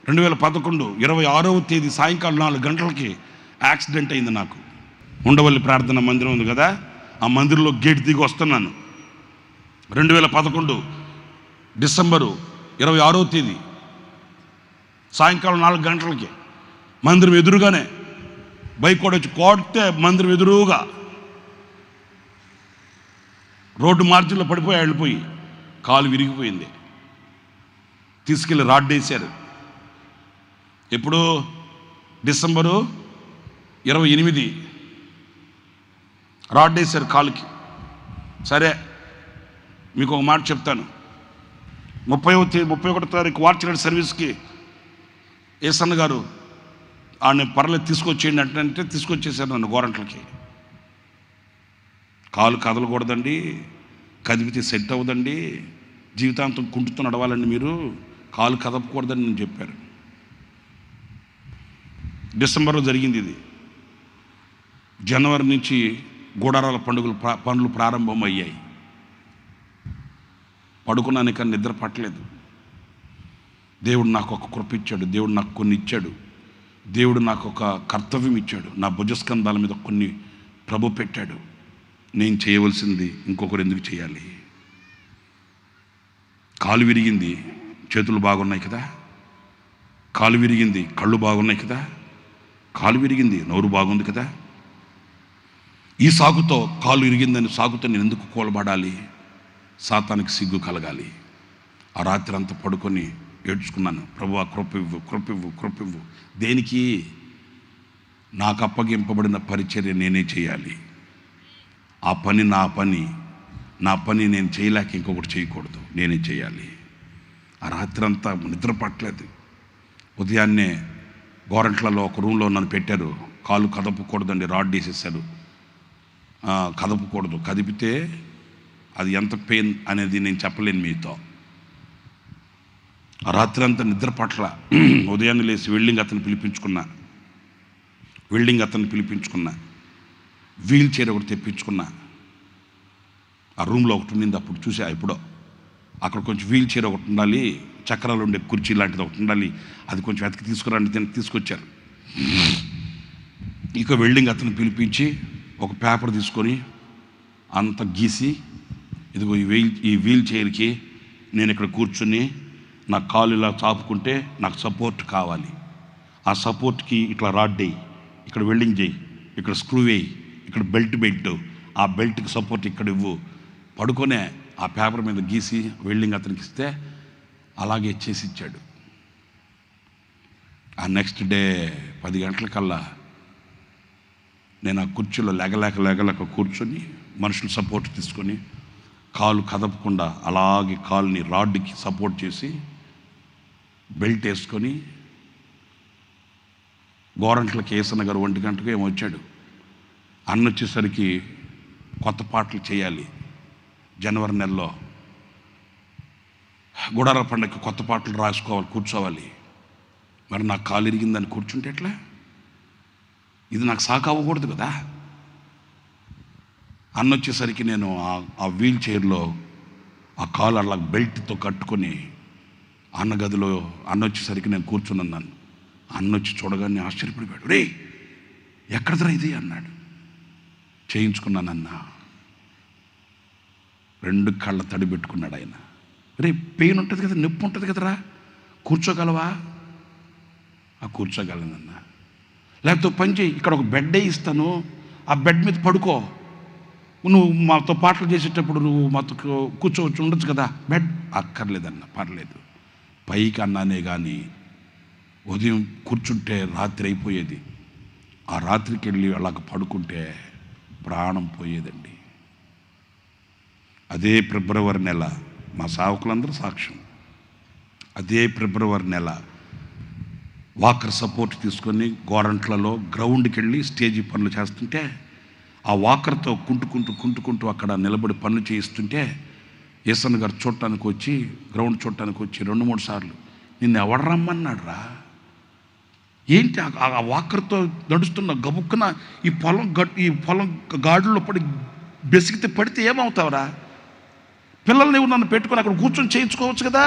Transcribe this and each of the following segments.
2011 26వ తేదీ సాయంకాలం 4 గంటలకి యాక్సిడెంట్ అయింది నాకు. ఉండవల్లి ప్రార్థన మందిరం ఉంది కదా, ఆ మందిరంలో గేట్ దిగి వస్తున్నాను. 2011 డిసెంబరు 26వ తేదీ సాయంకాలం 4 గంటలకి మందిరం ఎదురుగానే బైక్ కూడా వచ్చి కొడితే మందిరం ఎదురుగా రోడ్డు మార్జిన్లో పడిపోయి వెళ్ళిపోయి కాలు విరిగిపోయింది. తీసుకెళ్ళి రాడ్ వేశారు. ఎప్పుడు? డిసెంబరు 28 రాడ్ వేశారు కాలుకి. సరే, మీకు ఒక మాట చెప్తాను. 31వ తారీఖు వార్చిరెడ్డి సర్వీస్కి ఏసన్న గారు ఆయన పర్లేదు తీసుకొచ్చేయండి అంటే తీసుకొచ్చేసారు నన్ను గోరంట్లకి. కాలు కదలకూడదండి, కదిపితే సెట్ అవ్వదండి, జీవితాంతం కుంటుతూ నడవాలండి, మీరు కాలు కదపకూడదని నేను చెప్పారు. డిసెంబర్లో జరిగింది ఇది. జనవరి నుంచి గూడారాల పనులు ప్రారంభమయ్యాయి. పడుకున్నాను కానీ నిద్ర పట్టలేదు. దేవుడు నాకు ఒక కృప ఇచ్చాడు, దేవుడు నాకు కొన్ని ఇచ్చాడు, దేవుడు నాకు ఒక కర్తవ్యం ఇచ్చాడు, నా భుజస్కంధాల మీద కొన్ని ప్రభు పెట్టాడు. నేను చేయవలసింది ఇంకొకరు ఎందుకు చేయాలి? కాలు విరిగింది, చేతులు బాగున్నాయి కదా, కాలు విరిగింది, కళ్ళు బాగున్నాయి కదా, కాలు విరిగింది, నోరు బాగుంది కదా, ఈ సాకుతో కాలు విరిగిందని సాకుతో నేను ఎందుకు కూలబడాలి? సాతానికి సిగ్గు కలగాలి. ఆ రాత్రి అంతా పడుకొని ఏడ్చుకున్నాను, ప్రభువా కృపివ్వు కృపివ్వు కృపివ్వు. దేనికి? నాకు అప్పగింపబడిన పరిచర్య నేనే చేయాలి. ఆ పని నా పని నేను చేయలేక ఇంకొకటి చేయకూడదు, నేనే చేయాలి. ఆ రాత్రి అంతా నిద్ర పట్టలేదు. ఉదయాన్నే గోరంట్లలో ఒక రూమ్లో నన్ను పెట్టారు. కాలు కదపకూడదండి, రాడ్ వేసేసారు, కదపకూడదు. కదిపితే అది ఎంత పెయిన్ అనేది నేను చెప్పలేను మీతో. ఆ రాత్రి అంతా నిద్ర పట్ల. ఉదయాన్నే లేచి వెల్డింగ్ అతను పిలిపించుకున్నా, వీల్ చైర్ ఒకటి తెప్పించుకున్నా. ఆ రూమ్లో ఒకటి ఉండింది, అప్పుడు చూసా. ఎప్పుడో అక్కడ కొంచెం వీల్ చైర్ ఒకటి ఉండాలి, చక్రాలు ఉండే కుర్చీ లాంటిది ఒకటి ఉండాలి, అది కొంచెం వెతికి తీసుకురండి తీసుకొచ్చారు. ఇక వెల్డింగ్ అతను పిలిపించి ఒక పేపర్ తీసుకొని అంత గీసి, ఇదిగో ఈ వీల్ చైర్కి నేను ఇక్కడ కూర్చుని నా కాలు ఇలా చాపుకుంటే నాకు సపోర్ట్ కావాలి, ఆ సపోర్ట్కి ఇట్లా రాడ్ వేయి, ఇక్కడ వెల్డింగ్ చేయి, ఇక్కడ స్క్రూ వేయి, ఇక్కడ బెల్ట్, ఆ బెల్ట్కి సపోర్ట్ ఇక్కడ ఇవ్వు. పడుకొనే ఆ పేపర్ మీద గీసి వెల్డింగ్ అతనికి ఇస్తే అలాగే చేసి ఇచ్చాడు. ఆ నెక్స్ట్ డే 10 గంటలకల్లా నేను ఆ కుర్చీలో లేగలేక కూర్చొని మనుషులు సపోర్ట్ తీసుకొని కాలు కదపకుండా అలాగే కాలుని రాడ్కి సపోర్ట్ చేసి బెల్ట్ వేసుకొని గోరంట్లకి ఏసన్న గారు 1 గంటకు ఏమో వచ్చాడు. అన్న వచ్చేసరికి కొత్త పాటలు చేయాలి. జనవరి నెలలో గుడారాల పండగకి కొత్త పాటలు రాసుకోవాలి, కూర్చోవాలి. మరి నాకు కాలు ఇరిగిందని కూర్చుంటే ఎట్లా? ఇది నాకు సాకు అవ్వకూడదు కదా. అన్న వచ్చేసరికి నేను ఆ వీల్ చైర్లో ఆ కాలు అలా బెల్ట్తో కట్టుకొని అన్న గదిలో అన్న వచ్చేసరికి నేను కూర్చున్నాను. అన్న వచ్చి చూడగానే ఆశ్చర్యపడిపోయాడు. రే ఎక్కడదరా ఇది అన్నాడు. చేయించుకున్నానన్న. 2 కళ్ళ తడి పెట్టుకున్నాడు ఆయన. రే పెయిన్ ఉంటుంది కదా, నొప్పి ఉంటుంది కదరా, కూర్చోగలవా? కూర్చోగలనన్నా. లేకపోతే పని చేయి, ఇక్కడ ఒక బెడ్ ఇస్తాను, ఆ బెడ్ మీద పడుకో, నువ్వు మాతో పాటలు చేసేటప్పుడు నువ్వు మాతో కూర్చోవచ్చు, ఉండొచ్చు కదా. బెడ్ అక్కర్లేదన్న, పర్లేదు. పైకి అన్నానే కానీ ఉదయం కూర్చుంటే రాత్రి అయిపోయేది. ఆ రాత్రికి వెళ్ళి అలాగ పడుకుంటే ప్రాణం పోయేదండి. అదే ఫిబ్రవరి నెల, మా సావకులందరూ సాక్ష్యం, అదే ఫిబ్రవరి నెల వాకర్ సపోర్ట్ తీసుకొని గోరంట్లలో గ్రౌండ్కి వెళ్ళి స్టేజీ పనులు చేస్తుంటే ఆ వాకర్తో కుంటుకుంటూ అక్కడ నిలబడి పనులు చేయిస్తుంటే ఏసన్న గారు గ్రౌండ్ చూడటానికి వచ్చి 2-3 సార్లు నిన్ను ఎవడు రమ్మన్నాడు రా? ఏంటి ఆ వాకర్తో నడుస్తున్న గబుక్కున ఈ పొలం గాడుల్లో పడి బెసిగితే పడితే ఏమవుతావురా? పిల్లల్ని నన్ను పెట్టుకొని అక్కడ కూర్చొని చేయించుకోవచ్చు కదా.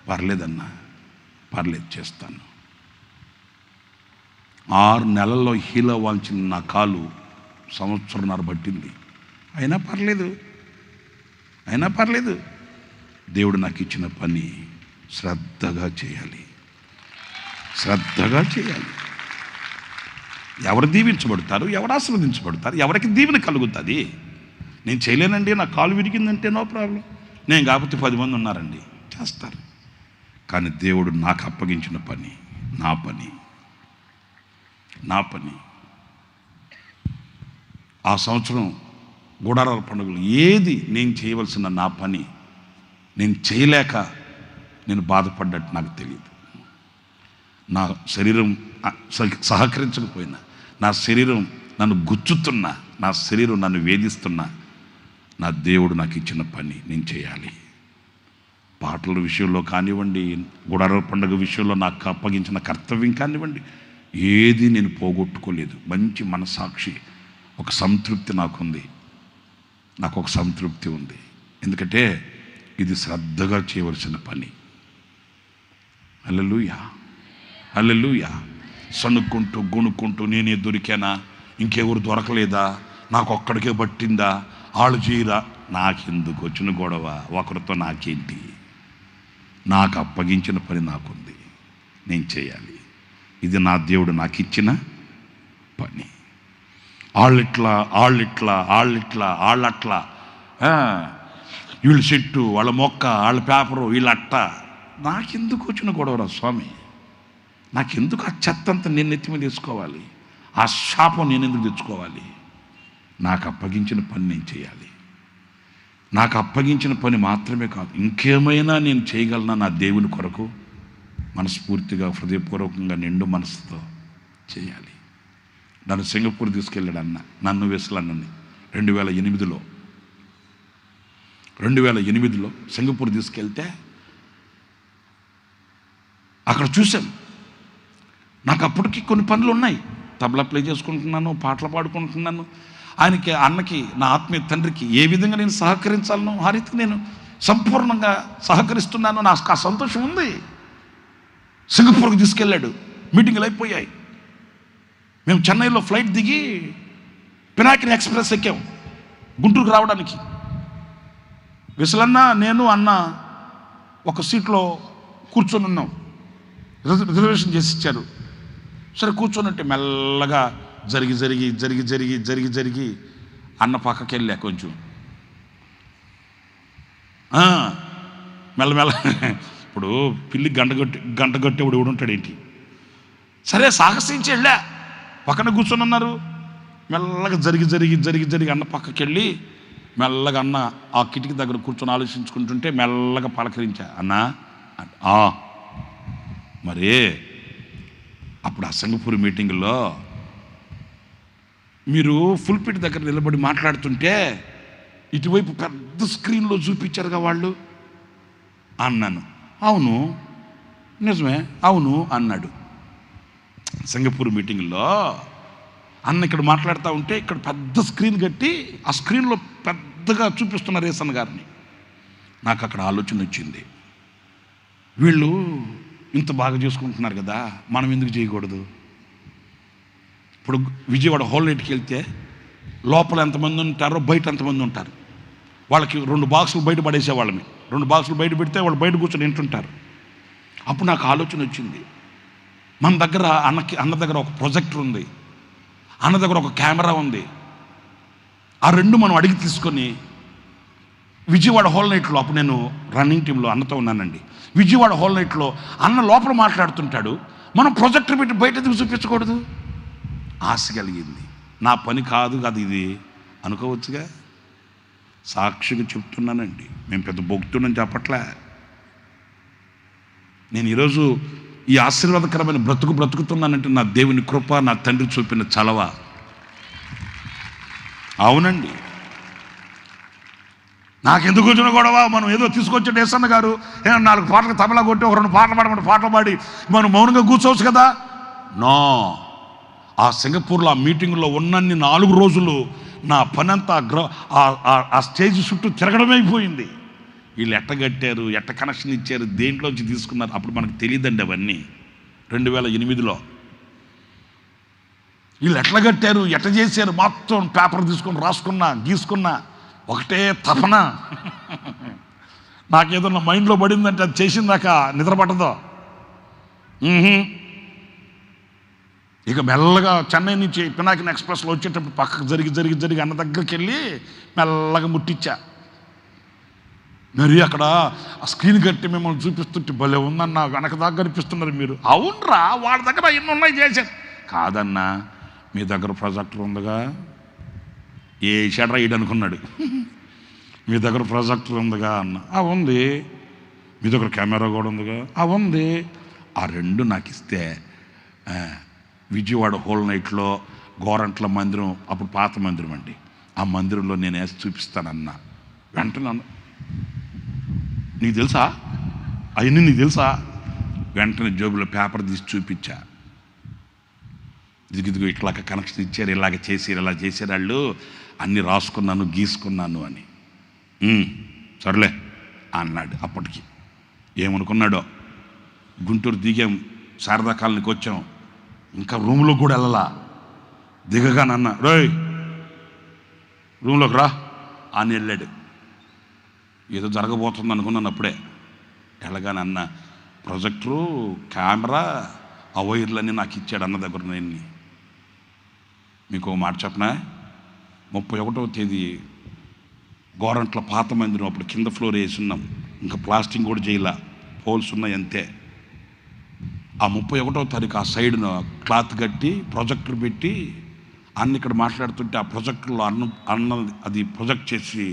పర్లేదన్నా, పర్లేదు చేస్తాను. 6 నెలల్లో హీల్ అవ్వాల్సిన నా కాలు సంవత్సరంన్నర పట్టింది. అయినా పర్లేదు. దేవుడు నాకు ఇచ్చిన పని శ్రద్ధగా చేయాలి. ఎవరు దీవించబడతారు, ఎవరు ఆశీర్వదించబడతారు, ఎవరికి దీవెన కలుగుతుంది? నేను చేయలేనండి, నా కాలు విరిగిందంటే నో ప్రాబ్లం. నేను కాకపోతే 10 మంది ఉన్నారండి, చేస్తారు. కానీ దేవుడు నాకు అప్పగించిన పని నా పని. ఆ సంవత్సరం గుడారాల పండుగలు ఏది నేను చేయవలసిన నా పని నేను చేయలేక నేను బాధపడ్డట్టు నాకు తెలియదు. నా శరీరం సహకరించకపోయినా, నా శరీరం నన్ను గుచ్చుతున్నా, నా శరీరం నన్ను వేధిస్తున్నా, నా దేవుడు నాకు ఇచ్చిన పని నేను చేయాలి. పాటల విషయంలో కానివ్వండి, గుడారాల పండుగ విషయంలో నాకు అప్పగించిన కర్తవ్యం కానివ్వండి, ఏది నేను పోగొట్టుకోలేదు. మంచి మనసాక్షి, ఒక సంతృప్తి నాకుంది. నాకు ఒక సంతృప్తి ఉంది. ఎందుకంటే ఇది శ్రద్ధగా చేయవలసిన పని. హల్లెలూయా. సణుక్కుంటూ గుణుక్కుంటూ నేనే దొరికానా, ఇంకెవరు దొరకలేదా, నాకు ఒక్కడికే పట్టిందా, వాళ్ళు చేయరా, నాకెందుకు వచ్చిన గొడవ, ఒకరితో నాకేంటి? నాకు అప్పగించిన పని నాకుంది, నేను చేయాలి. ఇది నా దేవుడు నాకు ఇచ్చిన పని. వాళ్ళట్లా వీళ్ళు చెట్టు, వాళ్ళ మొక్క, వాళ్ళ పేపరు, వీళ్ళట్ట. నాకెందుకు వచ్చిన గొడవరా స్వామి? నాకెందుకు ఆ చెత్తంతా నేను నెత్తి మీద తీసుకోవాలి? ఆ శాపం నేను ఎందుకు తెచ్చుకోవాలి? నాకు అప్పగించిన పని నేను చేయాలి. నాకు అప్పగించిన పని మాత్రమే కాదు, ఇంకేమైనా నేను చేయగలనా నా దేవుని కొరకు మనస్ఫూర్తిగా, హృదయపూర్వకంగా, నిండు మనసుతో చేయాలి. నన్ను సింగపూర్ తీసుకెళ్ళాడు అన్న, నన్ను వెసులన్నని 2008లో సింగపూర్ తీసుకెళ్తే అక్కడ చూశాను. నాకు అప్పటికి కొన్ని పనులు ఉన్నాయి. తబలా ప్లే చేసుకుంటున్నాను, పాటలు పాడుకుంటున్నాను. ఆయనకి, అన్నకి, నా ఆత్మీయ తండ్రికి ఏ విధంగా నేను సహకరించాలను ఆ రీతికి నేను సంపూర్ణంగా సహకరిస్తున్నాను. నాకు ఆ సంతోషం ఉంది. సింగపూర్కి తీసుకెళ్ళాడు, మీటింగులు అయిపోయాయి. మేము చెన్నైలో ఫ్లైట్ దిగి పినాకిని ఎక్స్ప్రెస్ ఎక్కాం గుంటూరుకు రావడానికి. విసలన్న, నేను, అన్న ఒక సీట్లో కూర్చొని ఉన్నాం. రిజర్వేషన్ చేసి ఇచ్చారు. సరే కూర్చొని మెల్లగా జరిగి అన్న పక్కకి వెళ్ళా. కొంచెం మెల్లమెల్ల, ఇప్పుడు పిల్లి గంట కొట్టేవాడు ఎవడు ఉంటాడు ఏంటి? సరే సాహసించి వెళ్ళా. పక్కన కూర్చొని ఉన్నారు. మెల్లగా జరిగి అన్న పక్కకి వెళ్ళి మెల్లగా అన్న ఆ కిటికీ దగ్గర కూర్చొని ఆలోచించుకుంటుంటే మెల్లగా పలకరించా. అన్నా మరి అప్పుడు ఆ సింగపూర్ మీటింగ్లో మీరు ఫుల్పిట్ దగ్గర నిలబడి మాట్లాడుతుంటే ఇటువైపు పెద్ద స్క్రీన్లో చూపించారుగా వాళ్ళు అన్నాను. అవును, నిజమే, అవును అన్నాడు. సింగపూర్ మీటింగ్లో అన్న ఇక్కడ మాట్లాడుతూ ఉంటే ఇక్కడ పెద్ద స్క్రీన్ కట్టి ఆ స్క్రీన్లో పెద్దగా చూపిస్తున్నారు రేసన్ గారిని. నాకు అక్కడ ఆలోచన వచ్చింది, వీళ్ళు ఇంత బాగా చేసుకుంటున్నారు కదా, మనం ఎందుకు చేయకూడదు? ఇప్పుడు విజయవాడ హోల్ నైట్కి వెళ్తే లోపల ఎంతమంది ఉంటారో బయట ఎంతమంది ఉంటారు. వాళ్ళకి 2 బాక్సులు బయట పడేసేవాళ్ళని, 2 బాక్సులు బయట పెడితే వాళ్ళు బయట కూర్చొని వింటుంటారు. అప్పుడు నాకు ఆలోచన వచ్చింది, మన దగ్గర అన్న దగ్గర ఒక ప్రొజెక్టర్ ఉంది, అన్న దగ్గర ఒక కెమెరా ఉంది. ఆ 2 మనం అడిగి తీసుకొని విజయవాడ హోల్ నైట్లో, అప్పుడు నేను రన్నింగ్ టీంలో అన్నతో ఉన్నానండి, విజయవాడ హోల్ నైట్లో అన్న లోపల మాట్లాడుతుంటాడు, మనం ప్రొజెక్టర్ పెట్టి బయట ఎందుకు చూపించకూడదు? ఆశ కలిగింది. నా పని కాదు కదా ఇది అనుకోవచ్చుగా. సాక్షిగా చెప్తున్నానండి, మేము పెద్ద భక్తుడని చెప్పట్లే. నేను ఈరోజు ఈ ఆశీర్వాదకరమైన బ్రతుకుతున్నానంటే నా దేవుని కృప, నా తండ్రి చూపిన చలవ. అవునండి, నాకెందుకు వచ్చిన గొడవ? మనం ఏదో తీసుకొచ్చే యేసన్న గారు 4 పాటలకు తబలా కొట్టి ఒక 2 పాటలు పాడమంటే పాటలు పాడి మనం మౌనంగా కూర్చోవచ్చు కదా. నో, ఆ సింగపూర్లో ఆ మీటింగ్లో ఉన్నన్ని 4 రోజులు నా పని అంతా ఆ స్టేజ్ చుట్టూ తిరగడమైపోయింది. వీళ్ళు ఎట్ట కట్టారు, ఎట్ట కనెక్షన్ ఇచ్చారు, దేంట్లోంచి తీసుకున్నారు, అప్పుడు మనకు తెలియదండి అవన్నీ. 2008లో వీళ్ళు ఎట్లా కట్టారు, ఎట్ట చేశారు, మొత్తం పేపర్ తీసుకొని రాసుకున్నా, గీసుకున్నా, ఒకటే తపన. నాకేదన్నా మైండ్లో పడిందంటే అది చేసిందాక నిద్ర పట్టదో. ఇక మెల్లగా చెన్నై నుంచి పినాకిని ఎక్స్ప్రెస్లో వచ్చేటప్పుడు పక్కకు జరిగి అన్న దగ్గరికి వెళ్ళి మెల్లగా ముట్టించా. మరి అక్కడ ఆ స్క్రీన్ కట్టి మిమ్మల్ని చూపిస్తుంటే భలే ఉందన్నా, వెనక దాకా కనిపిస్తున్నారు మీరు. అవునరా, వాళ్ళ దగ్గర ఎన్ని ఉన్నాయి చేశారు. కాదన్నా, మీ దగ్గర ప్రొజెక్టర్ ఉందిగా. ఏ షటర్ ఇడు అనుకున్నాడు. మీ దగ్గర ప్రొజెక్టర్ ఉందిగా అన్న. ఉంది. మీ దగ్గర కెమెరా కూడా ఉందిగా. ఉంది. ఆ రెండు నాకు ఇస్తే విజయవాడ హోల్ నైట్లో గోరంట్ల మందిరం, అప్పుడు పాత మందిరం అండి, ఆ మందిరంలో నేను వేసి చూపిస్తానన్నా. వెంటనే నీకు తెలుసా అవన్నీ, నీకు తెలుసా? వెంటనే జోబులో పేపర్ తీసి చూపించా. ఇదిగో ఇట్లాగ కనెక్షన్ ఇచ్చారు, ఇలాగ చేసారు, ఇలా చేసారు వాళ్ళు, అన్నీ రాసుకున్నాను, గీసుకున్నాను అని. సర్లే అన్నాడు. అప్పటికి ఏమనుకున్నాడో. గుంటూరు దిగాం, శారదా కాలనీకి వచ్చాం, ఇంకా రూమ్లో కూడా వెళ్ళలా. దిగగానన్నా, రోయ్ రూమ్లోకి రా అని వెళ్ళాడు. ఏదో జరగబోతుంది అనుకున్నాను అప్పుడే. వెళ్ళగానన్న ప్రొజెక్టరు, కెమెరా, ఆ వైర్లన్నీ నాకు ఇచ్చాడు అన్న దగ్గర. నేను మీకు మాట చెప్పనా, 31వ తేదీ గోరంట్ల పాత మందిరం, అప్పుడు కింద ఫ్లోర్ వేసి ఉన్నాం, ఇంకా ప్లాస్టింగ్ కూడా చేయాల, పోల్స్ ఉన్నాయి అంతే. ఆ 31వ తారీఖు ఆ సైడ్ను క్లాత్ కట్టి ప్రొజెక్టర్ పెట్టి అన్న ఇక్కడ మాట్లాడుతుంటే ఆ ప్రొజెక్టర్లో అన్న అది ప్రొజెక్ట్ చేసి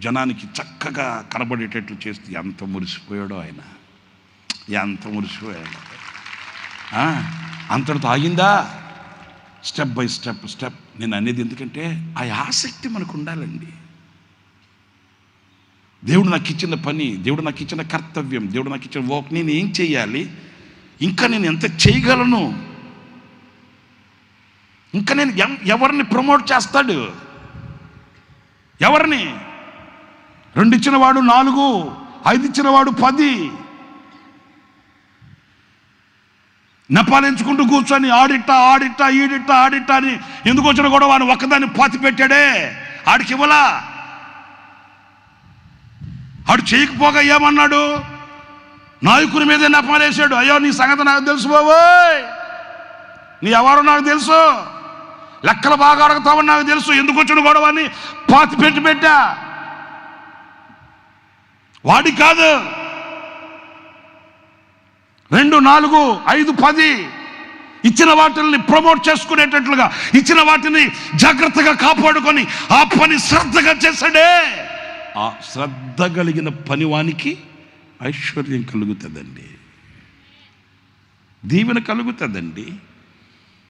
జనానికి చక్కగా కనబడేటట్లు చేస్తే ఎంత మురిసిపోయాడో ఆయన, ఎంత మురిసిపోయాడు. అంతటితో ఆగిందా? Step by step. నేను అనేది ఎందుకంటే ఆ ఆసక్తి మనకు ఉండాలండి. దేవుడు నాకు ఇచ్చిన పని, దేవుడు నాకు ఇచ్చిన కర్తవ్యం, దేవుడు నాకు ఇచ్చిన వర్క్, నేను ఏం చేయాలి, ఇంకా నేను ఎంత చేయగలను, ఇంకా నేను ఎవరిని ప్రమోట్ చేస్తాడు, ఎవరిని? 2 ఇచ్చినవాడు 4, 5 ఇచ్చినవాడు 10. నెపాలించుకుంటూ కూర్చొని ఆడిట్టా ఈడిట్టా అని ఎందుకు వచ్చిన కూడా వాడిని ఒక్కదాన్ని పాతి పెట్టాడే, ఆడికి ఇవ్వలా. ఆడు చేయకపోగా ఏమన్నాడు? నాయకుని మీదే నెపాలేశాడు. అయ్యో నీ సంగతి నాకు తెలుసు బాబోయ్, నీ ఎవరో నాకు తెలుసు, లెక్కలు బాగా అడుగుతావని నాకు తెలుసు, ఎందుకు వచ్చిన గొడవని పాతి పెట్టా. వాడి కాదు. 2, 4, 5, 10 ఇచ్చిన వాటిని ప్రమోట్ చేసుకునేటట్లుగా, ఇచ్చిన వాటిని జాగ్రత్తగా కాపాడుకొని ఆ పని శ్రద్ధగా చేశాడే. ఆ శ్రద్ధ కలిగిన పనివానికి ఐశ్వర్యం కలుగుతుందండి, దీవెన కలుగుతుందండి.